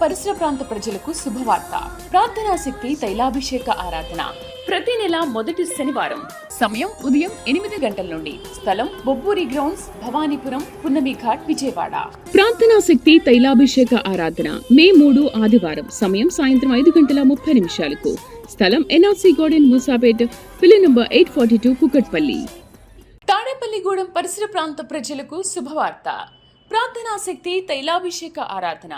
పరిసర ప్రాంత ప్రజలకు శుభవార్త. ప్రార్థనా శక్తి తైలాభిషేక ఆరాధన ప్రతి నెల మొదటి శనివారం. సమయం ఉదయం 8 గంటల నుండి. స్థలం బొబ్బూరి గ్రౌండ్స్, భవానీపురం, పున్నమి ఘాట్, విజయవాడ. ప్రార్థనా శక్తి తైలాభిషేక ఆరాధన మే 3 ఆదివారం. సమయం సాయంత్రం 5:30 స్థలం ఎన్ఆర్సీ గార్డెన్, మూసాపేట్, పిల్లి నంబర్ 842, కుకట్పల్లి. తాడేపల్లిగూడెం పరిసర ప్రాంత ప్రజలకు శుభవార్త. ప్రార్థనా శక్తి తైలాభిషేక ఆరాధన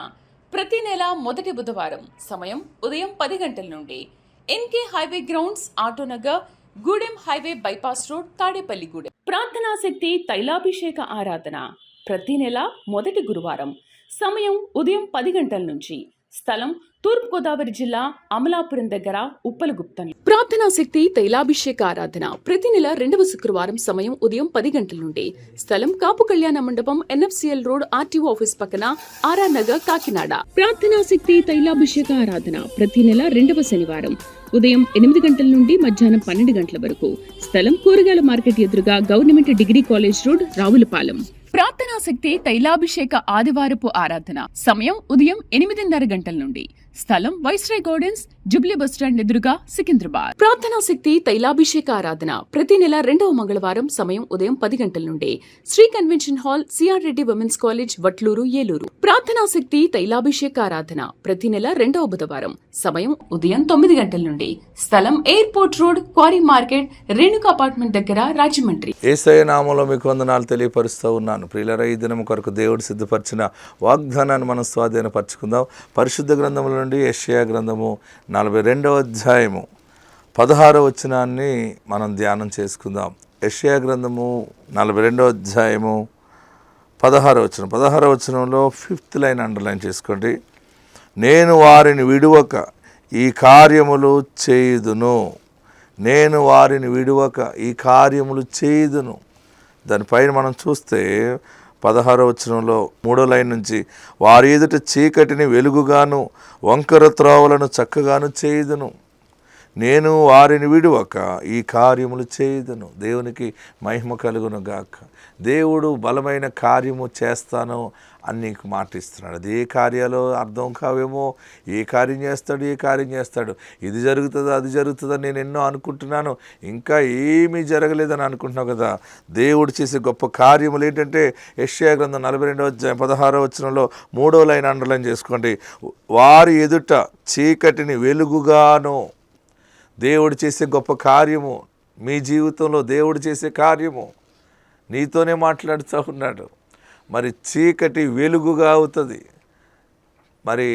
ప్రతి నెల మొదటి బుధవారం. సమయం ఉదయం 10 గంటల నుండి. NK highway grounds, Autonagar, Gudem highway bypass road, Tadepalligudem. ప్రార్థనా శక్తి తైలాభిషేక ఆరాధన ప్రతి నెల మొదటి గురువారం. సమయం ఉదయం 10 గంటల నుంచి. స్థలం తూర్పుగోదావరి జిల్లా, అమలాపురం దగ్గర, ఉప్పలగుప్తం. ప్రార్థనా శక్తి తైలాభిషేక ఆరాధన ప్రతి నెల 2వ శుక్రవారం. సమయం ఉదయం 10 గంటల నుండి. స్థలం కాపు కళ్యాణ మండపం, ఎన్ఎఫ్సిఎల్ రోడ్, ఆర్టీఓ ఆఫీస్ పక్కన, ఆర్ఆర్ నగర్, కాకినాడ. ప్రార్థనా శక్తి తైలాభిషేక ఆరాధన ప్రతి నెల 2వ శనివారం. ఉదయం 8 గంటల నుండి మధ్యాహ్నం 12 గంటల వరకు. స్థలం కూరగాయల మార్కెట్ ఎదురుగా, government degree college road, Ravulapalem. ప్రార్థనా శక్తి తైలాభిషేక ఆదివారపు ఆరాధన సమయం ఉదయం 8:30 గంటల నుండి. స్థలం వైస్రాయ్ గార్డెన్స్, జుబ్లీ బస్టాండ్ ఎదురుగా, సికింద్రాబాద్. ప్రార్థనా శక్తి తైలాభిషేక ఆరాధన ప్రతి నెల 2వ మంగళవారం. సమయం ఉదయం 10 గంటల నుండి. Sri convention hall, CR Reddy women's college, Vatluru, Eluru. ప్రార్థనా శక్తి తైలాభిషేక ఆరాధన ప్రతి నెల 2వ బుధవారం. సమయం ఉదయం 9 గంటల నుండి. స్థలం airport road, quarry market, Renuka apartment దగ్గర, రాజమండ్రి. యేసయ్య నామములో మీకు వందనాలు తెలియపరుస్తూ ఉన్నాను. ప్రియులారా, ఈ దినం కొరకు దేవుడు సిద్ధపరిచిన వాగ్దానాన్ని మనం స్వాధీనపరచుకుందాం. పరిశుద్ధ గ్రంథముల నుండి యెషయా గ్రంథము 42వ అధ్యాయము 16వ వచనాన్ని మనం ధ్యానం చేసుకుందాం. యెషయా గ్రంథము 42వ అధ్యాయము 16వ వచనం. 16వ వచనంలో 5th లైన్ అండర్లైన్ చేసుకోండి. నేను వారిని విడువక ఈ కార్యములు చేయుదును. నేను వారిని విడువక ఈ కార్యములు చేయుదును. దానిపైన మనం చూస్తే 16వ వచనంలో 3వ లైన్ నుంచి, వారి ఎదుట చీకటిని వెలుగుగాను, వంకర త్రోవలను చక్కగాను చేయుదును. నేను వారిని విడువక ఈ కార్యములు చేయుదును. దేవునికి మహిమ కలుగును గాక. దేవుడు బలమైన కార్యము చేస్తాను అని నీకు మాట ఇస్తున్నాడు. అది ఏ కార్యాలో అర్థం కావేమో. ఏ కార్యం చేస్తాడు, ఏ కార్యం చేస్తాడు, ఇది జరుగుతుందా, అది జరుగుతుందా, నేను ఎన్నో అనుకుంటున్నాను, ఇంకా ఏమీ జరగలేదని అనుకుంటున్నావు కదా. దేవుడు చేసే గొప్ప కార్యములు ఏంటంటే, యెషయా గ్రంథం 42వ అధ్యాయం 16వ వచనంలో 3వ లైన్ అండర్లైన్ చేసుకోండి. వారి ఎదుట చీకటిని వెలుగుగాను. దేవుడు చేసే గొప్ప కార్యము మీ జీవితంలో, దేవుడు చేసే కార్యము నీతోనే మాట్లాడుతూ ఉన్నాడు. మరి చీకటి వెలుగుగా అవుతుంది. మరి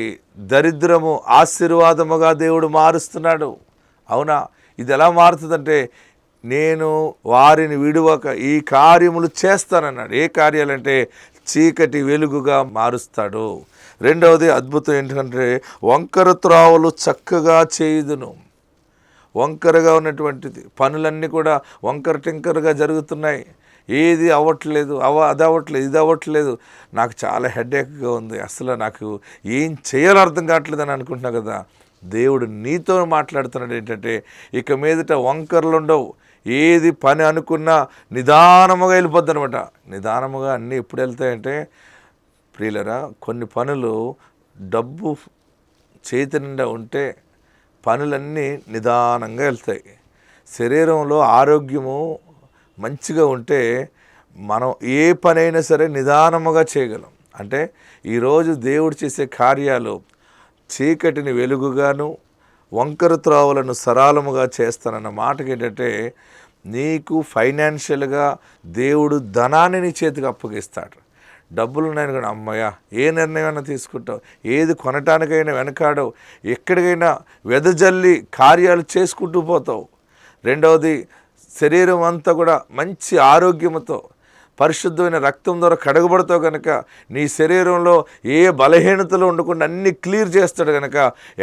దరిద్రము ఆశీర్వాదముగా దేవుడు మారుస్తున్నాడు. అవునా? ఇది ఎలా మారుతుందంటే, నేను వారిని విడువక ఈ కార్యములు చేస్తానన్నాడు. ఏ కార్యాలంటే చీకటి వెలుగుగా మారుస్తాడు. రెండవది అద్భుతం ఏంటంటే, వంకర త్రోవలు చక్కగా చేయుదును. వంకరగా ఉన్నటువంటిది పనులన్నీ కూడా వంకర టింకరగా జరుగుతున్నాయి. ఏది అవ్వట్లేదు, అది అవ్వట్లేదు, ఇది అవ్వట్లేదు, నాకు చాలా హెడేక్గా ఉంది, అసలు నాకు ఏం చేయాలో అర్థం కావట్లేదు అని అనుకుంటున్నావు కదా. దేవుడు నీతో మాట్లాడుతున్నాడు ఏంటంటే, ఇక మీదట వంకరలు ఉండవు. ఏది పని అనుకున్నా నిదానముగా వెళ్ళిపోద్ది అనమాట. నిదానముగా అన్నీ ఎప్పుడు వెళ్తాయంటే, ప్రియులరా, కొన్ని పనులు డబ్బు చేతి నిండా ఉంటే పనులన్నీ నిదానంగా వెళ్తాయి. శరీరంలో ఆరోగ్యము మంచిగా ఉంటే మనం ఏ పనైనా సరే నిదానముగా చేయగలం. అంటే ఈరోజు దేవుడు చేసే కార్యాలు చీకటిని వెలుగుగాను, వంకర త్రోవలను సరళముగా చేస్తానన్న మాటకి ఏంటంటే, నీకు ఫైనాన్షియల్గా దేవుడు ధనాన్ని నీ చేతికి అప్పగిస్తాడు. డబ్బులు ఉన్నాయని కూడా అమ్మయ్య ఏ నిర్ణయమైనా తీసుకుంటావు, ఏది కొనటానికైనా వెనకాడవు, ఎక్కడికైనా వెదజల్లి కార్యాలు చేసుకుంటూ పోతావు. రెండవది, శరీరం అంతా కూడా మంచి ఆరోగ్యంతో పరిశుద్ధమైన రక్తం ద్వారా కడగబడతావు కనుక నీ శరీరంలో ఏ బలహీనతలు ఉండకుండా అన్నీ క్లియర్ చేస్తాడు కనుక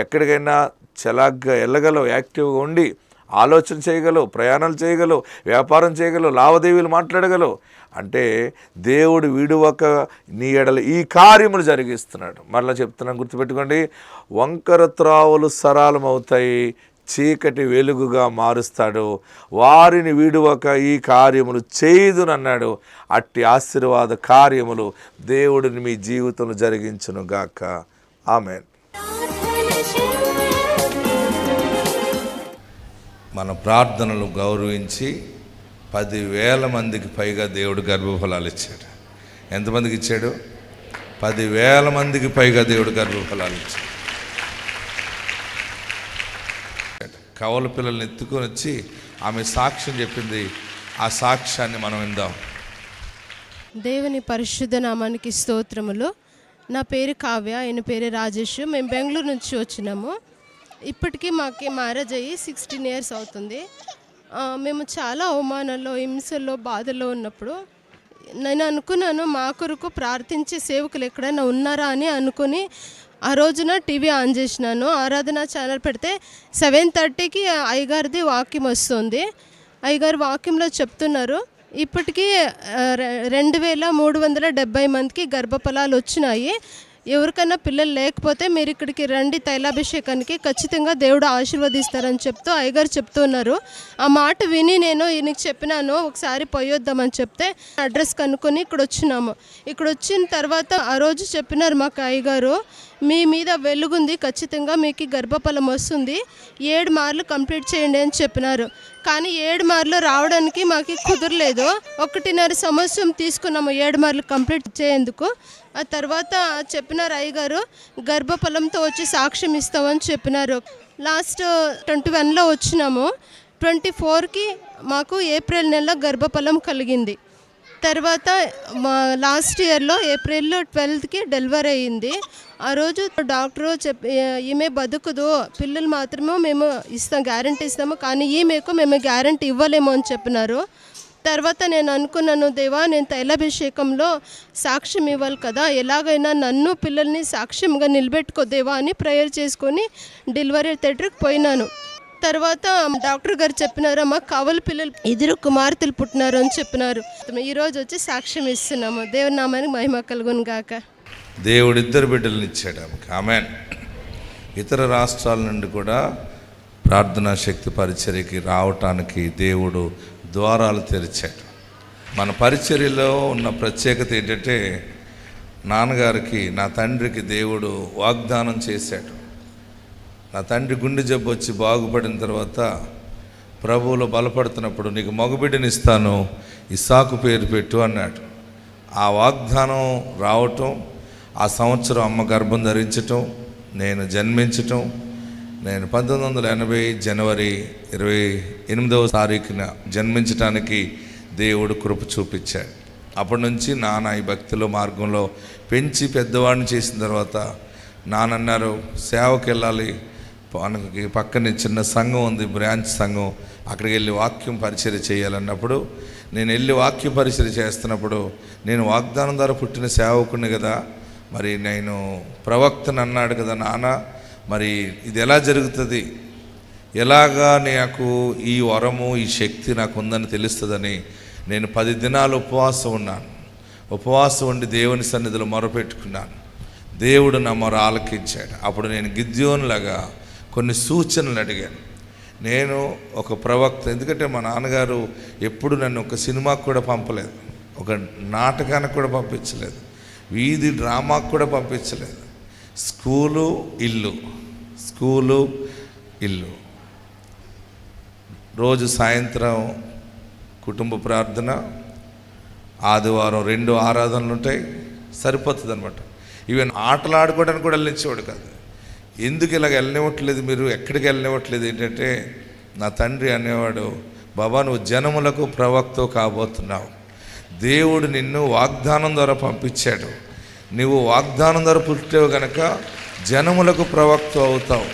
ఎక్కడికైనా చలాగ్గా వెళ్ళగలవు, యాక్టివ్గా ఉండి ఆలోచన చేయగలవు, ప్రయాణాలు చేయగలవు, వ్యాపారం చేయగలవు, లావాదేవీలు మాట్లాడగలవు. అంటే దేవుడు విడువక నీ ఎడల ఈ కార్యములు జరిగిస్తున్నాడు. మరలా చెప్తున్నాను, గుర్తుపెట్టుకోండి. వంకర త్రోవలు సరళమవుతాయి, చీకటి వెలుగుగా మారుస్తాడు. వారిని విడువక ఈ కార్యములు చేయుదునన్నాడు. అట్టి ఆశీర్వాద కార్యములు దేవుడిని మీ జీవితంలో జరిగించును గాక. ఆమేన్. మన ప్రార్థనలు గౌరవించి 10,000 మందికి పైగా దేవుడు గర్భఫలాలు ఇచ్చాడు. ఎంతమందికి ఇచ్చాడు? 10,000 మందికి పైగా దేవుడు గర్భఫలాలు ఇచ్చాడు. కవల పిల్లల్ని ఎత్తుకొని వచ్చి ఆమె సాక్ష్యం చెప్పింది. ఆ సాక్ష్యాన్ని మనం విందాం. దేవుని పరిశుద్ధ నామానికి స్తోత్రములు. నా పేరు కావ్య, ఆయన పేరు రాజేష్. మేము బెంగళూరు నుంచి వచ్చినాము. ఇప్పటికీ మాకు మ్యారేజ్ అయ్యి 16 years అవుతుంది. మేము చాలా అవమానాల్లో, హింసల్లో, బాధల్లో ఉన్నప్పుడు నేను అనుకున్నాను, మా కొరకు ప్రార్థించే సేవకులు ఎక్కడైనా ఉన్నారా అని అనుకుని ఆ రోజున టీవీ ఆన్ చేసినాను. ఆరాధన ఛానల్ పెడితే 7:30కి అయ్యగారిది వాక్యం వస్తుంది. అయ్యగారు వాక్యంలో చెప్తున్నారు, ఇప్పటికీ 2,370 మందికి గర్భఫలాలు వచ్చినాయి. ఎవరికైనా పిల్లలు లేకపోతే మీరు ఇక్కడికి రండి, తైలాభిషేకానికి ఖచ్చితంగా దేవుడు ఆశీర్వదిస్తారని చెప్తూ అయ్యగారు చెప్తున్నారు. ఆ మాట విని నేను ఈయనకి చెప్పినాను, ఒకసారి పోయొద్దామని చెప్తే అడ్రస్ కనుక్కొని ఇక్కడ వచ్చినాము. ఇక్కడ వచ్చిన తర్వాత ఆ రోజు చెప్పినారు మాకు అయ్యగారు, మీ మీద వెలుగుంది, ఖచ్చితంగా మీకు గర్భఫలం వస్తుంది, 7 మార్లు కంప్లీట్ చేయండి అని చెప్పినారు. కానీ 7 మార్లు రావడానికి మాకు కుదరలేదు. 1.5 సంవత్సరం తీసుకున్నాము 7 మార్లు కంప్లీట్ చేయేందుకు. ఆ తర్వాత చెప్పినారు అయ్యగారు, గర్భఫలంతో వచ్చి సాక్ష్యం ఇస్తామని చెప్పినారు. లాస్ట్ 21లో వచ్చినాము. 24కి మాకు ఏప్రిల్ నెలలో గర్భఫలం కలిగింది. తర్వాత మా లాస్ట్ ఇయర్లో ఏప్రిల్ 12కి డెలివరీ అయ్యింది. ఆ రోజు డాక్టరు ఈమె బతుకుదు, పిల్లలు మాత్రమే మేము ఇస్తాం, గ్యారంటీ ఇస్తాము, కానీ ఈమెకు మేము గ్యారంటీ ఇవ్వలేము అని చెప్పినారు. తర్వాత నేను అనుకున్నాను, దేవా నేను తైలాభిషేకంలో సాక్ష్యం ఇవ్వాలి కదా, ఎలాగైనా నన్ను పిల్లల్ని సాక్ష్యంగా నిలబెట్టుకో దేవా అని ప్రేయర్ చేసుకొని డెలివరీ థియేటర్కి పోయినాను. తర్వాత డాక్టర్ గారు చెప్పినారు, అమ్మ కవల పిల్లలు 2 కుమార్తెలు పుట్టినారు అని చెప్పినారు. ఈరోజు వచ్చి సాక్ష్యం ఇస్తున్నాము. దేవుని నామానికి మహిమ కలుగును గాక. దేవుడు 2 బిడ్డలను ఇచ్చాడు ఆమెకు. ఆమేన్. ఇతర రాష్ట్రాల నుండి కూడా ప్రార్థనా శక్తి పరిచర్యకి రావటానికి దేవుడు ద్వారాలు తెరిచాడు. మన పరిచర్యలో ఉన్న ప్రత్యేకత ఏంటంటే, నాన్నగారికి, నా తండ్రికి దేవుడు వాగ్దానం చేశాడు. నా తండ్రి గుండె జబ్బు వచ్చి బాగుపడిన తర్వాత ప్రభువులో బలపడుతున్నప్పుడు, నీకు మగబిడ్డని ఇస్తాను, ఇస్సాకు పేరు పెట్టు అన్నాడు. ఆ వాగ్దానం రావటం, ఆ సంవత్సరం అమ్మ గర్భం ధరించటం, నేను జన్మించటం, నేను 1980 జనవరి 28వ తారీఖున జన్మించటానికి దేవుడు కృప చూపించాడు. అప్పటి నుంచి నాన్న ఈ భక్తిలో మార్గంలో పెంచి పెద్దవాడిని చేసిన తర్వాత నాన్నన్నారు, సేవకి వెళ్ళాలి, మనకి పక్కనే చిన్న సంఘం ఉంది, బ్రాంచ్ సంఘం, అక్కడికి వెళ్ళి వాక్యం పరిచర్య చేయాలన్నప్పుడు నేను వెళ్ళి వాక్య పరిచర్య చేస్తున్నప్పుడు, నేను వాగ్దానం ద్వారా పుట్టిన సేవకుని కదా, మరి నేను ప్రవక్తను అన్నాడు కదా నాన్న, మరి ఇది ఎలా జరుగుతుంది, ఎలాగా నాకు ఈ వరము ఈ శక్తి నాకు ఉందని తెలుస్తుందని నేను 10 దినాలు ఉపవాసం ఉన్నాను. ఉపవాసం ఉండి దేవుని సన్నిధిలో మొరపెట్టుకున్నాను. దేవుడు నా మొర ఆలకించాడు. అప్పుడు నేను గిద్యోనులాగా కొన్ని సూచనలు అడిగాను. నేను ఒక ప్రవక్త, ఎందుకంటే మా నాన్నగారు ఎప్పుడు నన్ను ఒక సినిమాకు కూడా పంపలేదు, ఒక నాటకానికి కూడా పంపించలేదు, వీధి డ్రామాకు కూడా పంపించలేదు. స్కూలు ఇల్లు, రోజు సాయంత్రం కుటుంబ ప్రార్థన, ఆదివారం 2 ఆరాధనలు ఉంటాయి, సరిపోతుంది అనమాట. ఈవెన్ ఆటలు ఆడుకోవడానికి కూడా వెళ్ళనిచ్చేవాడు కాదు. ఎందుకు ఇలాగ వెళ్ళనివ్వట్లేదు, మీరు ఎక్కడికి వెళ్ళనివ్వట్లేదు ఏంటంటే, నా తండ్రి అనేవాడు, బాబా నువ్వు జనములకు ప్రవక్త కాబోతున్నావు, దేవుడు నిన్ను వాగ్దానం ద్వారా పంపించాడు, నువ్వు వాగ్దానం ద్వారా పుట్టావు కనుక జనములకు ప్రవక్త అవుతావు,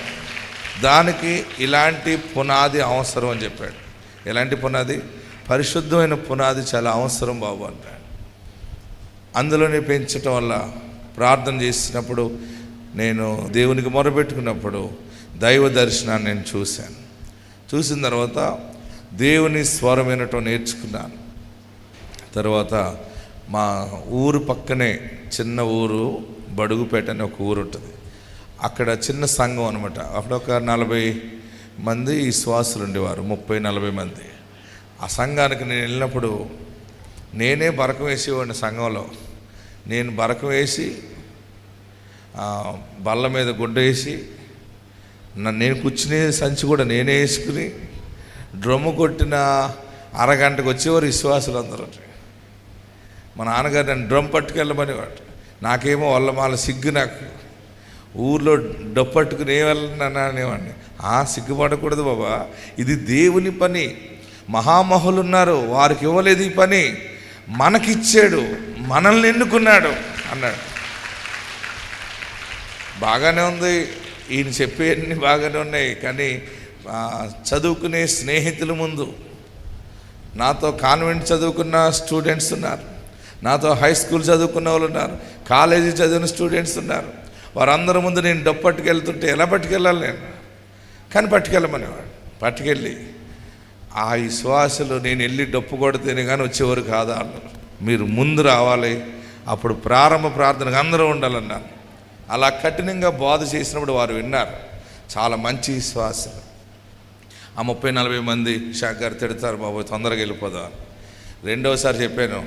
దానికి ఇలాంటి పునాది అవసరం అని చెప్పాడు. ఎలాంటి పునాది? పరిశుద్ధమైన పునాది చాలా అవసరం బాబు అంటాడు. అందులోనే పెంచటం వల్ల ప్రార్థన చేసినప్పుడు, నేను దేవునికి మొరపెట్టుకున్నప్పుడు దైవ దర్శనాన్ని నేను చూశాను. చూసిన తర్వాత దేవుని స్వరం వినటం నేర్చుకున్నాను. తర్వాత మా ఊరు పక్కనే చిన్న ఊరు, బడుగుపేట అని ఒక ఊరు ఉంటుంది. అక్కడ చిన్న సంఘం అనమాట. అప్పుడు ఒక 40 మంది విశ్వాసులు ఉండేవారు, 30-40 మంది. ఆ సంఘానికి నేను వెళ్ళినప్పుడు నేనే బరకం వేసేవాడిని సంఘంలో. నేను బరకం వేసి బల్ల మీద గుడ్డ వేసి నేను కూర్చునే సంచి కూడా నేనే వేసుకుని డ్రమ్ము కొట్టిన అరగంటకు వచ్చేవారు విశ్వాసులు అందరూ. మా నాన్నగారు నన్ను డ్రమ్ పట్టుకెళ్ళమనేవాడు. నాకేమో వల్లమాల సిగ్గు, నాకు ఊర్లో డప్పట్టుకుని ఏ వెళ్ళను అనేవాడిని. సిగ్గుపడకూడదు బాబా, ఇది దేవుని పని, మహామహులు ఉన్నారు, వారికి ఇవ్వలేదు ఈ పని, మనకిచ్చాడు, మనల్ని ఎన్నుకున్నాడు అన్నాడు. బాగానే ఉంది, ఈయన చెప్పేవన్నీ బాగానే ఉన్నాయి. కానీ చదువుకునే స్నేహితుల ముందు, నాతో కాన్వెంట్ చదువుకున్న స్టూడెంట్స్ ఉన్నారు, నాతో హై స్కూల్ చదువుకున్న వాళ్ళు ఉన్నారు, కాలేజీ చదివిన స్టూడెంట్స్ ఉన్నారు, వారందరి ముందు నేను డబ్బు పట్టుకెళ్తుంటే ఎలా పట్టుకెళ్ళాలి నేను? కానీ పట్టుకెళ్ళమనేవాడు. పట్టుకెళ్ళి ఆ విశ్వాసులు నేను వెళ్ళి డప్పు కొడితేనే కానీ వచ్చేవారు కాదా అన్నారు. మీరు ముందు రావాలి, అప్పుడు ప్రారంభ ప్రార్థనకు అందరూ ఉండాలన్నాను. అలా కఠినంగా బోధ చేసినప్పుడు వారు విన్నారు. చాలా మంచి విశ్వాసులు. ఆ 30-40 మంది షాక్ గారు తిడతారు, బాబు తొందరగా వెళ్ళిపోదాం. రెండోసారి చెప్పాను,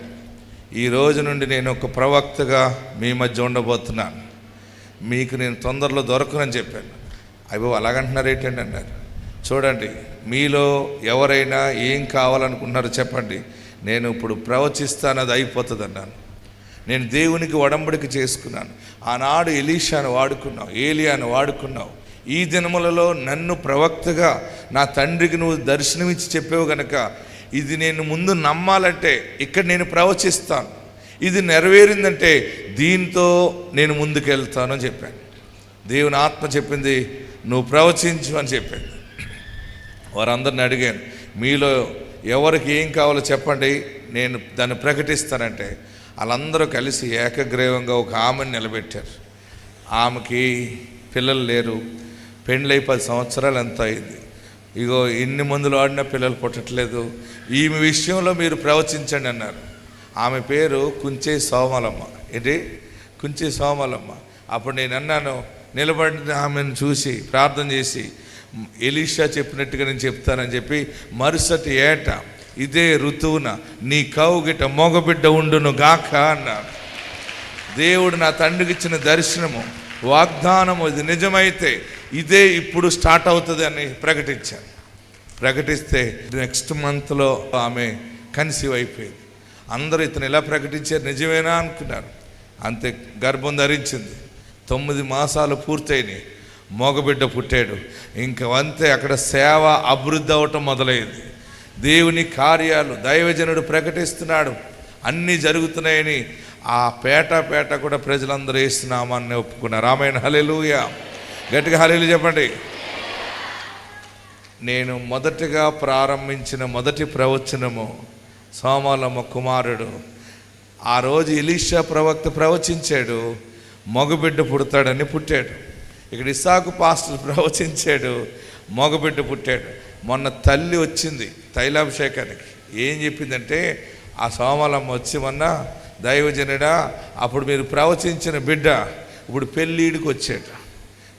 ఈ రోజు నుండి నేను ఒక ప్రవక్తగా మీ మధ్య ఉండబోతున్నాను, మీకు నేను తొందరలో దొరకనని చెప్పాను. అయ్యో అలాగంటున్నారు ఏంటండి అన్నారు. చూడండి, మీలో ఎవరైనా ఏం కావాలనుకుంటున్నారో చెప్పండి, నేను ఇప్పుడు ప్రవచిస్తాను, అది అయిపోతుంది అన్నాను. నేను దేవునికి ఒడంబడిక చేసుకున్నాను. ఆనాడు ఎలీషాను వాడుకున్నావు, ఏలియాను వాడుకున్నావు. ఈ దినములలో నన్ను ప్రవక్తగా నా తండ్రికి నువ్వు దర్శనమిచ్చి చెప్పావు కనుక ఇది నేను ముందు నమ్మాలంటే ఇక్కడ నేను ప్రవచిస్తాను, ఇది నెరవేరిందంటే దీంతో నేను ముందుకెళ్తాను అని చెప్పాను. దేవుని ఆత్మ చెప్పింది నువ్వు ప్రవచించు అని చెప్పింది. వారందరిని అడిగాను, మీలో ఎవరికి ఏం కావాలో చెప్పండి, నేను దాన్ని ప్రకటిస్తానంటే వాళ్ళందరూ కలిసి ఏకగ్రీవంగా ఒక ఆమెను నిలబెట్టారు. ఆమెకి పిల్లలు లేరు, పెండ్లై 10 సంవత్సరాలు ఎంత అయింది. ఇగో ఇన్ని మందులు ఆడినా పిల్లలు పుట్టట్లేదు, ఈమె విషయంలో మీరు ప్రవచించండి అన్నారు. ఆమె పేరు కుంచే సోమలమ్మ. ఏంటి? కుంచే సోమలమ్మ. అప్పుడు నేను అన్నాను, నిలబడిన ఆమెను చూసి ప్రార్థన చేసి ఎలీషా చెప్పినట్టుగా నేను చెప్తానని చెప్పి మరుసటి ఏట ఇదే ఋతువున నీ కౌగిట మగబిడ్డ ఉండును గాక అన్నాడు. దేవుడు నా తండ్రికి ఇచ్చిన దర్శనము, వాగ్దానము ఇది నిజమైతే ఇదే ఇప్పుడు స్టార్ట్ అవుతుంది అని ప్రకటించాను. ప్రకటిస్తే నెక్స్ట్ మంత్లో ఆమె కన్సీవ్ అయిపోయింది. అందరూ ఇతను ఎలా ప్రకటించారు, నిజమేనా అనుకున్నారు. అంతే, గర్భం ధరించింది. 9 మాసాలు పూర్తయినాయి, మగబిడ్డ పుట్టాడు. ఇంకా అంతే, అక్కడ సేవ అభివృద్ధి అవటం మొదలైంది. దేవుని కార్యాలు దైవజనుడు ప్రకటిస్తున్నాడు, అన్నీ జరుగుతున్నాయని ఆ పేట కూడా ప్రజలందరూ వేస్తున్నామని ఒప్పుకున్నారు. ఆమేన్, హల్లెలూయా. గట్టిగా హల్లెలూయా చెప్పండి. నేను మొదటిగా ప్రారంభించిన మొదటి ప్రవచనము సోమలమ్మ కుమారుడు. ఆ రోజు ఎలీషా ప్రవక్త ప్రవచించాడు, మగబిడ్డ పుడతాడని పుట్టాడు. ఇక్కడ ఇస్సాకు పాస్టర్ ప్రవచించాడు, మగబిడ్డ పుట్టాడు. మొన్న తల్లి వచ్చింది తైలాభిషేకానికి. ఏం చెప్పిందంటే, ఆ సోమలమ్మ వచ్చి మొన్న, దైవజనుడా అప్పుడు మీరు ప్రవచించిన బిడ్డ ఇప్పుడు పెళ్ళిడికి వచ్చాడు,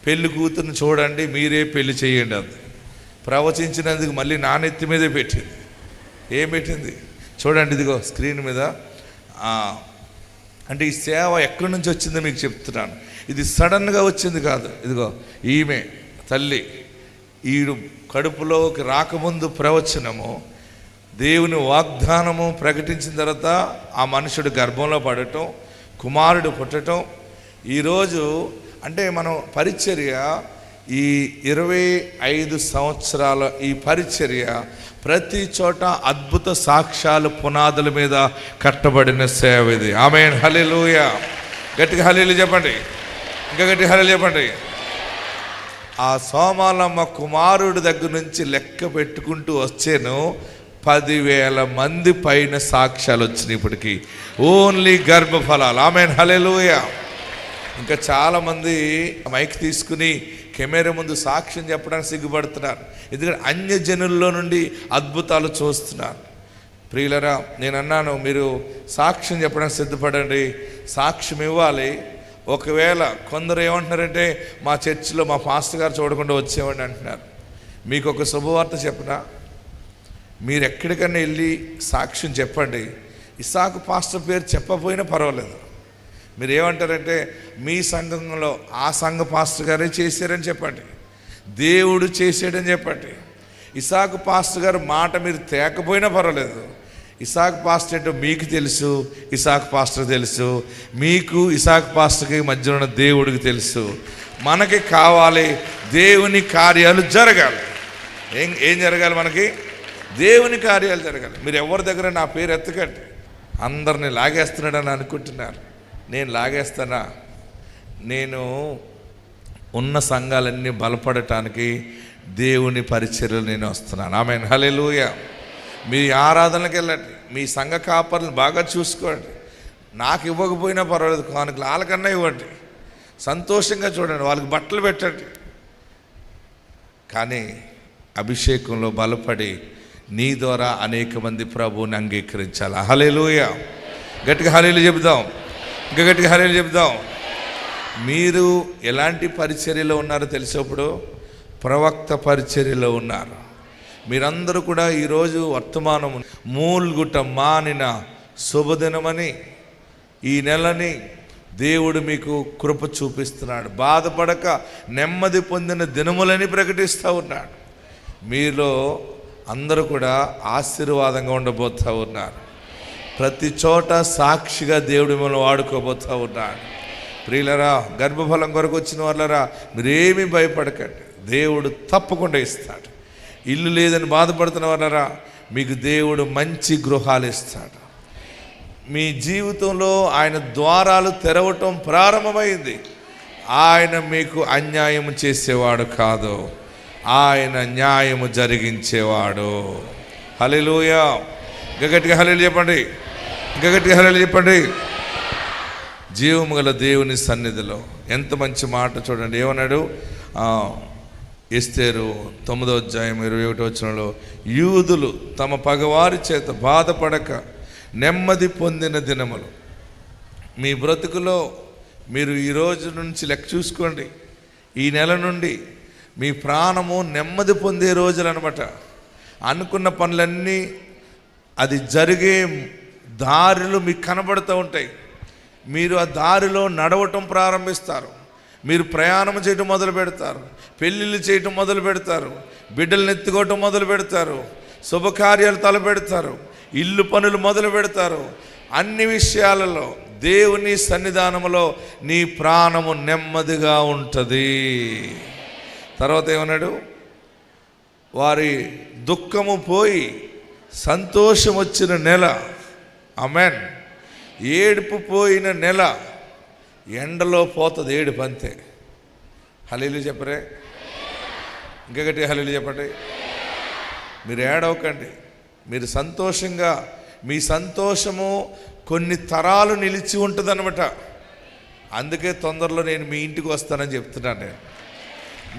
పెళ్లి కూతురుని చూడండి, మీరే పెళ్లి చేయండి అంది. ప్రవచించినందుకు మళ్ళీ నానెత్తి మీదే పెట్టింది. ఏం పెట్టింది చూడండి, ఇదిగో స్క్రీన్ మీద. అంటే ఈ సేవ ఎక్కడి నుంచి వచ్చిందో మీకు చెప్తున్నాను. ఇది సడన్గా వచ్చింది కాదు. ఇదిగో ఈమె తల్లి, ఈడు కడుపులోకి రాకముందు ప్రవచనము, దేవుని వాగ్దానము ప్రకటించిన తర్వాత ఆ మనుషుడు గర్భంలో పడటం, కుమారుడు పుట్టడం. ఈరోజు అంటే మనం పరిచర్య, ఈ 25 సంవత్సరాల ఈ పరిచర్య ప్రతి చోట అద్భుత సాక్ష్యాలు పునాదుల మీద కట్టబడిన సేవ ఇది. ఆమేన్, హల్లెలూయా. గట్టిగా హల్లెలూయా చెప్పండి, ఇంకా గట్టిగా హల్లెలూయా చెప్పండి. ఆ సోమలమ్మ కుమారుడి దగ్గర నుంచి లెక్క పెట్టుకుంటూ వచ్చాను, 10,000 మంది పైన సాక్ష్యాలు వచ్చినాయి ఇప్పటికీ, ఓన్లీ గర్భఫలాలు. ఆమేన్, హల్లెలూయా. ఇంకా చాలామంది మైక్ తీసుకుని కెమెరా ముందు సాక్ష్యం చెప్పడానికి సిగ్గుపడుతున్నారు, ఎందుకంటే అన్యజనుల్లో నుండి అద్భుతాలు చూస్తున్నారు. ప్రియులరా, నేను అన్నాను, మీరు సాక్ష్యం చెప్పడానికి సిద్ధపడండి, సాక్ష్యం ఇవ్వాలి. ఒకవేళ కొందరు ఏమంటున్నారంటే, మా చర్చిలో మా పాస్టర్ గారు చూడకుండా వచ్చేవాడిని అంటున్నారు. మీకు ఒక శుభవార్త చెప్పనా, మీరు ఎక్కడికన్నా వెళ్ళి సాక్ష్యం చెప్పండి. ఇస్సాకు పాస్టర్ పేరు చెప్పపోయినా పర్వాలేదు, మీరు ఏమంటారంటే మీ సంఘంలో ఆ సంఘ పాస్టర్ గారే చేశారని చెప్పండి, దేవుడు చేసాడని చెప్పండి. ఇసాకు పాస్టర్ గారు మాట మీరు తేకపోయినా పర్వాలేదు, ఇసాకు పాస్టర్ ఏంటో మీకు తెలుసు, ఇసాకు పాస్టర్ తెలుసు, మీకు ఇసాకు పాస్టర్కి మధ్యలో ఉన్న దేవుడికి తెలుసు. మనకి కావాలి దేవుని కార్యాలు జరగాలి. ఏం జరగాలి? మనకి దేవుని కార్యాలు జరగాలి. మీరు ఎవరి దగ్గర నా పేరు ఎత్తకండి, అందరిని లాగేస్తున్నాడని అనుకుంటున్నారు. నేను లాగేస్తానా? నేను ఉన్న సంఘాలన్నీ బలపడటానికి దేవుని పరిచర్యలు నేను వస్తున్నాను. ఆమేన్, హల్లెలూయా. మీ ఆరాధనలకు వెళ్ళండి, మీ సంఘ కాపర్లను బాగా చూసుకోండి. నాకు ఇవ్వకపోయినా పర్వాలేదు, కానుకలు వాళ్ళకన్నా ఇవ్వండి, సంతోషంగా చూడండి, వాళ్ళకి బట్టలు పెట్టండి. కానీ అభిషేకంలో బలపడి నీ ద్వారా అనేక మంది ప్రభువుని అంగీకరించాలి. హల్లెలూయా. గట్టిగా హల్లెలూయా చెబుదాం, ఇంకా గట్టిగా హల్లెలూయా చెబుదాం. మీరు ఎలాంటి పరిచర్యలో ఉన్నారో తెలిసేప్పుడు ప్రవక్త పరిచర్యలో ఉన్నారు. మీరందరూ కూడా ఈరోజు వర్తమానం మూల్గుట మానిన శుభదినమని ఈ నెలని దేవుడు మీకు కృప చూపిస్తున్నాడు. బాధపడక నెమ్మది పొందిన దినములని ప్రకటిస్తూ ఉన్నాడు. మీలో అందరూ కూడా ఆశీర్వాదంగా ఉండబోతూ ఉన్నారు. ప్రతి చోట సాక్షిగా దేవుడు మిమ్మల్ని వాడుకోబోతూ ఉన్నాడు. ప్రియులరా, గర్భఫలం కొరకు వచ్చిన వాళ్ళరా, మీరేమీ భయపడకండి, దేవుడు తప్పకుండా ఇస్తాడు. ఇల్లు లేదని బాధపడుతున్న వాళ్ళరా, మీకు దేవుడు మంచి గృహాలు ఇస్తాడు. మీ జీవితంలో ఆయన ద్వారాలు తెరవటం ప్రారంభమైంది. ఆయన మీకు అన్యాయం చేసేవాడు కాదు, ఆయన న్యాయము జరిగించేవాడు. హల్లెలూయా. ఇంకా గట్టిగా హల్లెలూయా చెప్పండి, ఇంకా గట్టిగా హల్లెలూయా చెప్పండి. జీవము గల దేవుని సన్నిధిలో ఎంత మంచి మాట చూడండి. ఏమన్నాడు? ఎస్తేరు 9వ అధ్యాయం 21వ వచనంలో, యూదులు తమ పగవారి చేత బాధపడక నెమ్మది పొందిన దినములు. మీ బ్రతుకులో మీరు ఈ రోజు నుంచి లెక్క చూసుకోండి, ఈ నెల నుండి మీ ప్రాణము నెమ్మది పొందే రోజులు అనమాట. అనుకున్న పనులన్నీ అది జరిగే దారులు మీకు కనబడుతూ ఉంటాయి. మీరు ఆ దారిలో నడవటం ప్రారంభిస్తారు, మీరు ప్రయాణం చేయటం మొదలు పెడతారు, పెళ్ళిళ్ళు చేయటం మొదలు పెడతారు, బిడ్డలను ఎత్తుకోవటం మొదలు పెడతారు, శుభకార్యాలు తలపెడతారు, ఇల్లు పనులు మొదలు పెడతారు. అన్ని విషయాలలో దేవుని సన్నిధానంలో నీ ప్రాణము నెమ్మదిగా ఉంటుంది. తర్వాత ఏమన్నాడు? వారి దుఃఖము పోయి సంతోషం వచ్చిన నెల. ఆమేన్. ఏడుపు పోయిన నెల. ఎండలో పోతుంది ఏడుపు అంతే. హల్లెలూయా చెప్పరే, ఇంకా గట్టిగా హల్లెలూయా చెప్పండి. మీరు ఏడవకండి, మీరు సంతోషంగా, మీ సంతోషము కొన్ని తరాలు నిలిచి ఉంటుంది అనమాట. అందుకే తొందరలో నేను మీ ఇంటికి వస్తానని చెప్తున్నాను. నేను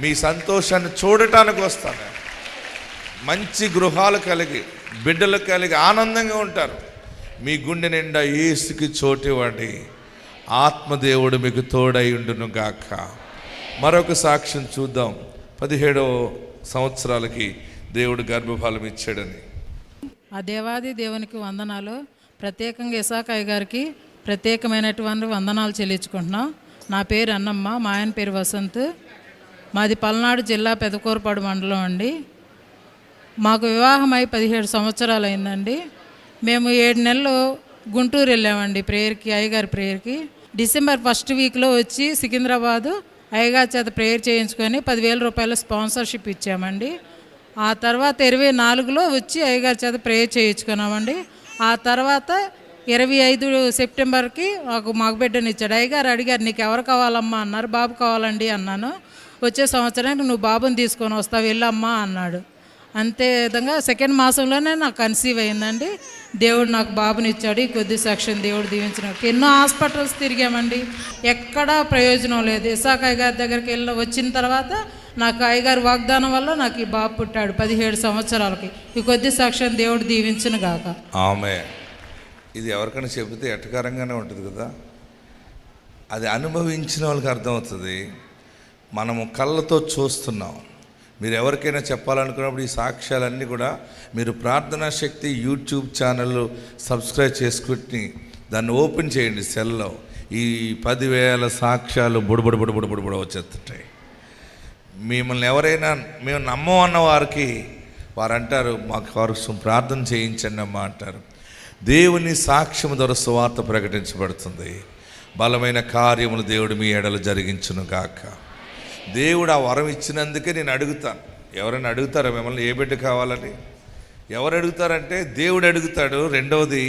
మీ సంతోషాన్ని చూడటానికి వస్తాను. మంచి గృహాలు కలిగి, బిడ్డలు కలిగి ఆనందంగా ఉంటారు. మీ గుండె నిండా యేసుకి చోటివ్వండి. ఆత్మదేవుడు మీకు తోడై ఉండును గాక. మరొక సాక్ష్యం చూద్దాం. 17వ సంవత్సరాలకి దేవుడు గర్భఫలం ఇచ్చాడని. ఆ దేవాది దేవునికి వందనాలు. ప్రత్యేకంగా ఇసాకయ్య గారికి ప్రత్యేకమైనటువంటి వందనాలు చెల్లించుకుంటున్నాం. నా పేరు అన్నమ్మ, మా ఆయన పేరు వసంత్. మాది పల్నాడు జిల్లా పెదకూరపాడు మండలం అండి. మాకు వివాహమై 17 సంవత్సరాలు అయిందండి. మేము 7 నెలలు గుంటూరు వెళ్ళామండి ప్రేయర్కి, అయ్యగారి ప్రేయర్కి. డిసెంబర్ 1st వీక్లో వచ్చి సికింద్రాబాదు అయ్యగారి చేత ప్రేయర్ చేయించుకొని 10,000 రూపాయల స్పాన్సర్షిప్ ఇచ్చామండి. ఆ తర్వాత 24లో వచ్చి అయ్యగారి చేత ప్రేయర్ చేయించుకున్నామండి. ఆ తర్వాత 25 సెప్టెంబర్కి మాకు మగబిడ్డని ఇచ్చాడు. అయ్యగారు అడిగారు, నీకు ఎవరు కావాలమ్మా అన్నారు. బాబు కావాలండి అన్నాను. వచ్చే సంవత్సరానికి నువ్వు బాబుని తీసుకొని వస్తావు, వెళ్ళమ్మా అన్నాడు. అంతే విధంగా 2nd మాసంలోనే నాకు కన్సీవ్ అయిందండి. దేవుడు నాకు బాబుని ఇచ్చాడు. ఈ కొద్ది సాక్ష్యం దేవుడు దీవించిన. ఎన్నో హాస్పిటల్స్ తిరిగామండి, ఎక్కడా ప్రయోజనం లేదు. ఇసాకయ్య గారి దగ్గరికి వచ్చిన తర్వాత నాకు అయ్యగారి వాగ్దానం వల్ల నాకు ఈ బాబు పుట్టాడు 17 సంవత్సరాలకి. ఈ కొద్ది సాక్ష్యం దేవుడు దీవించును గాక. ఆమేన్. ఇది ఎవరికైనా చెబితే ఎటకారంగానే ఉంటుంది కదా, అది అనుభవించిన వాళ్ళకి అర్థమవుతుంది. మనము కళ్ళతో చూస్తున్నాం. మీరు ఎవరికైనా చెప్పాలనుకున్నప్పుడు ఈ సాక్ష్యాలన్నీ కూడా మీరు ప్రార్థనా శక్తి యూట్యూబ్ ఛానల్ సబ్స్క్రైబ్ చేసుకుని దాన్ని ఓపెన్ చేయండి సెల్లో. ఈ 10,000 సాక్ష్యాలు బుడబుడ వచ్చేస్తుంటాయి. మిమ్మల్ని ఎవరైనా మేము నమ్మం అన్న వారికి వారు అంటారు, మాకు కోసం ప్రార్థన చేయించండి అమ్మా అంటారు. దేవుని సాక్ష్యం ద్వారా సువార్త ప్రకటించబడుతుంది. బలమైన కార్యములు దేవుడు మీ ఎడలు జరిగించును గాక. దేవుడు ఆ వరం ఇచ్చినందుకే నేను అడుగుతాను. ఎవరైనా అడుగుతారా మిమ్మల్ని ఏ బిడ్డ కావాలని? ఎవరు అడుగుతారంటే దేవుడు అడుగుతాడు. రెండవది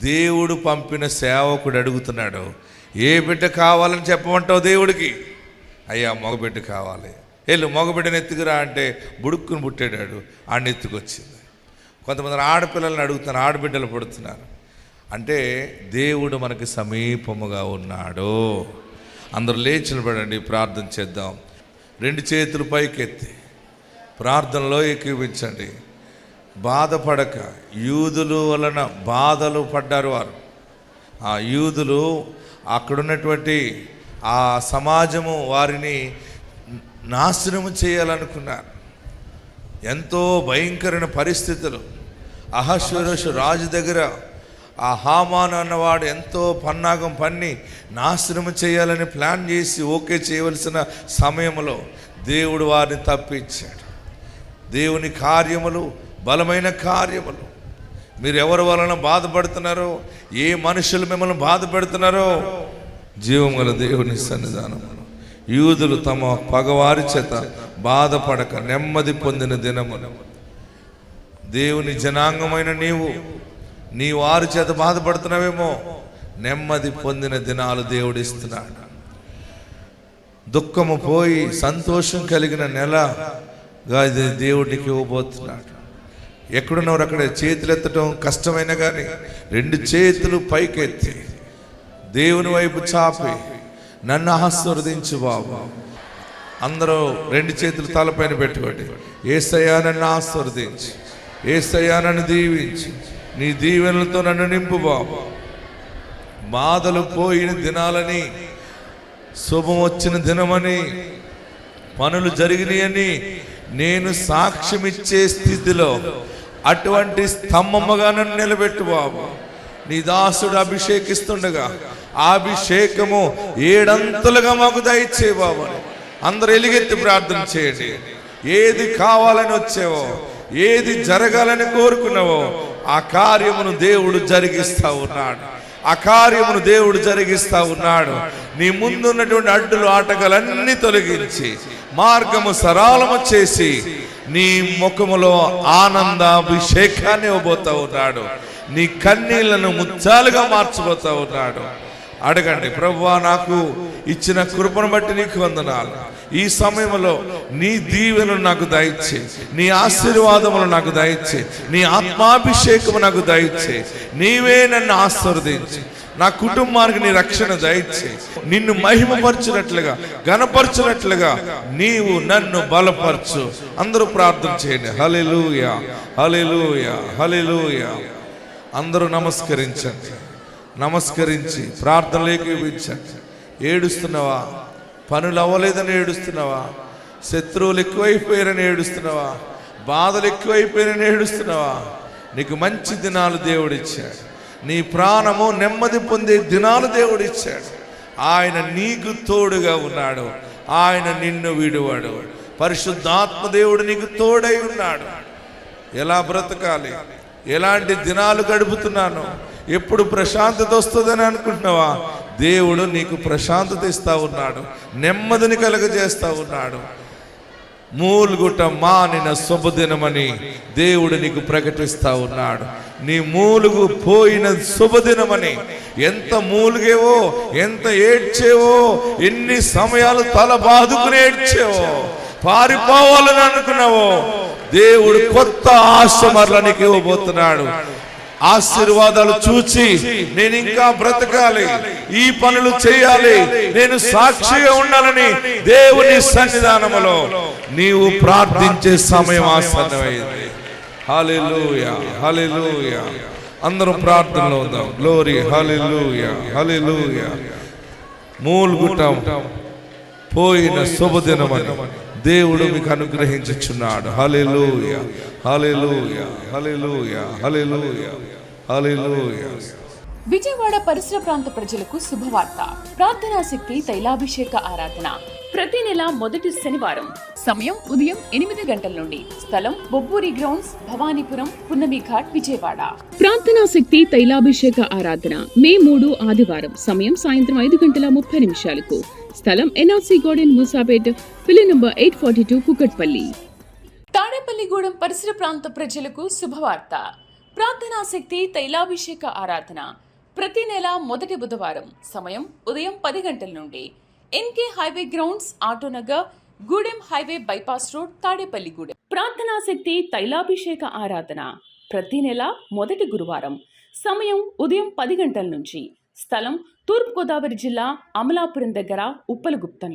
దేవుడు పంపిన సేవకుడు అడుగుతున్నాడు, ఏ బిడ్డ కావాలని చెప్పమంటావు దేవుడికి? అయ్యా మగబిడ్డ కావాలి, వెళ్ళు మగబిడ్డను ఎత్తుకురా అంటే బుడుక్కుని పుట్టాడు, ఆడిని ఎత్తుకొచ్చింది. కొంతమంది ఆడపిల్లలను అడుగుతున్నారు, ఆడబిడ్డలు పుడుతున్నారు. అంటే దేవుడు మనకి సమీపముగా ఉన్నాడు. అందరూ లేచి నిలబడండి, ప్రార్థన చేద్దాం. 2 చేతులు పైకెత్తి ప్రార్థనలో ఏకీవించండి. బాధపడక, యూదులు వలన బాధలు పడ్డారు వారు. ఆ యూదులు అక్కడున్నటువంటి ఆ సమాజము వారిని నాశనము చేయాలనుకున్నారు. ఎంతో భయంకరమైన పరిస్థితులు. అహష్వేరోషు రాజు దగ్గర ఆ హామాను అన్నవాడు ఎంతో పన్నాగం పన్ని నాశనము చేయాలని ప్లాన్ చేసి ఓకే చేయవలసిన సమయంలో దేవుడు వారిని తప్పించాడు. దేవుని కార్యములు బలమైన కార్యములు. మీరు ఎవరి వలన బాధపడుతున్నారో, ఏ మనుషులు మిమ్మల్ని బాధ పెడుతున్నారో, జీవం గల దేవుని సన్నిధానంలో యూదులు తమ పగవారి చేత బాధపడక నెమ్మది పొందిన దినములు. దేవుని జనాంగమైన నీ వారి చేత బాధపడుతున్నావేమో, నెమ్మది పొందిన దినాలు దేవుడు ఇస్తున్నాడు. దుఃఖము పోయి సంతోషం కలిగిన నెలగా ఇది దేవుడికి ఇవ్వబోతున్నాడు. ఎక్కడున్నవారు అక్కడ చేతులు ఎత్తడం కష్టమైనా కానీ 2 చేతులు పైకెత్తి దేవుని వైపు చాపి నన్ను ఆశీర్వదించు బాబు. అందరూ 2 చేతులు తలపైన పెట్టుకోండి. యేసయ్యా నన్ను ఆశీర్వదించు, యేసయ్యా నన్ను దీవించు, నీ దీవెనలతో నన్ను నింపు బాబు. బాధలు పోయిన దినాలని, శుభం వచ్చిన దినమని, పనులు జరిగినాయని నేను సాక్ష్యం ఇచ్చే స్థితిలో అటువంటి స్తంభముగా నన్ను నిలబెట్టు బాబు. నీ దాసుడు అభిషేకిస్తుండగా ఆ అభిషేకము 7 అంతలుగా మాకు దయచే బాబు. అందరూ ఎలుగెత్తి ప్రార్థన చేయండి. ఏది కావాలని వచ్చావో, ఏది జరగాలని కోరుకున్నావో ఆ కార్యమును దేవుడు జరిగిస్తా ఉన్నాడు. ఆ కార్యమును దేవుడు జరిగిస్తా ఉన్నాడు. నీ ముందున్నటువంటి అడ్డులు ఆటగాలన్నీ తొలగించి మార్గము సరళము చేసి నీ ముఖములో ఆనందాభిషేకాన్ని ఇవ్వబోతా ఉన్నాడు. నీ కన్నీళ్లను ముత్యాలుగా మార్చబోతా ఉన్నాడు. అడగండి, ప్రభువా నాకు ఇచ్చిన కృపను బట్టి నీకు వందనాలు. ఈ సమయంలో నీ దీవెనలు నాకు దయచే, నీ ఆశీర్వాదములు నాకు దయచే, నీ ఆత్మాభిషేకము నాకు దయచే. నీవే నన్ను ఆశీర్వదించి నా కుటుంబానికి నీ రక్షణ దయచే. నిన్ను మహిమపరచునట్లుగా, ఘనపరచునట్లుగా నీవు నన్ను బలపరచు. అందరూ ప్రార్థన చేయండి. హల్లెలూయా, హల్లెలూయా, హల్లెలూయా. అందరూ నమస్కరించండి. నమస్కరించి ప్రార్థనలోకి ఏకీభవించండి. ఏడుస్తున్నావా? పనులు అవ్వలేదని ఏడుస్తున్నావా? శత్రువులు ఎక్కువైపోయారని ఏడుస్తున్నావా? బాధలు ఎక్కువైపోయారని ఏడుస్తున్నావా? నీకు మంచి దినాలు దేవుడిచ్చాడు. నీ ప్రాణము నెమ్మది పొందే దినాలు దేవుడిచ్చాడు. ఆయన నీకు తోడుగా ఉన్నాడు. ఆయన నిన్ను విడువాడు. పరిశుద్ధాత్మ దేవుడు నీకు తోడై ఉన్నాడు. ఎలా బ్రతకాలి, ఎలాంటి దినాలు గడుపుతున్నాను, ఎప్పుడు ప్రశాంతత వస్తుందని అనుకుంటున్నావా? దేవుడు నీకు ప్రశాంతత ఇస్తా ఉన్నాడు, నెమ్మదిని కలుగజేస్తా ఉన్నాడు. మూలుగుట మానిన శుభదినమని దేవుడు నీకు ప్రకటిస్తా ఉన్నాడు. నీ మూలుగు పోయిన శుభదినమని. ఎంత మూలుగేవో, ఎంత ఏడ్చేవో, ఎన్ని సమయాలు తల బాదుకుని ఏడ్చేవో, పారిపోవాలని అనుకున్నావో, దేవుడు కొత్త ఆశ మరల నీకు ఇవ్వబోతున్నాడు. ఆశీర్వాదాలు చూచి నేను ఇంకా బ్రతకాలి, ఈ పనులు చేయాలి, నేను సాక్షిగా ఉండాలని దేవుని సన్నిధానములో నీవు ప్రార్థించే సమయం ఆసన్నమైంది. హల్లెలూయా, హల్లెలూయా. అందరం ప్రార్థనలో ఉందాం. గ్లోరీ, హల్లెలూయా, హల్లెలూయా. మూలుగుటం పోయిన శుభదినమని దేవుడు మీకు అనుగ్రహించుచున్నాడు. హల్లెలూయా, హల్లెలూయా, హల్లెలూయా, హల్లెలూయా, హల్లెలూయా. విజయవాడ పరిసర ప్రాంత ప్రజలకు శుభవార్త. ప్రార్థనా శక్తి తైలాభిషేక ఆరాధన ప్రతి నెల మొదటి శనివారం. సమయం ఉదయం 8 గంటల నుండి. స్థలం బొబ్బూరి గ్రౌండ్స్, భవానీపురం, పున్నమి ఘాట్, విజయవాడ. ప్రార్థనా శక్తి తైలాభిషేక ఆరాధన మే 3 ఆదివారం. సమయం సాయంత్రం 5:30 స్థలం ఎన్ఆర్సీ గార్డెన్, మూసాపేట్, పిల్లి నంబర్ 842, కుకట్పల్లి. తాడేపల్లిగూడెం పరిసర ప్రాంత ప్రజలకు శుభవార్త. ప్రార్థనా శక్తి తైలాభిషేక ఆరాధన ప్రతి నెల మొదటి బుధవారం. సమయం ఉదయం 10 గంటల నుండి. NK highway grounds, Autonagar, Gudem highway bypass road, Tadepalligudem. ప్రార్థనా శక్తి తైలాభిషేక ఆరాధన ప్రతి నెల మొదటి గురువారం. సమయం ఉదయం 10 గంటల నుంచి. స్థలం తూర్పుగోదావరి జిల్లా, అమలాపురం దగ్గర, ఉప్పలగుప్తం.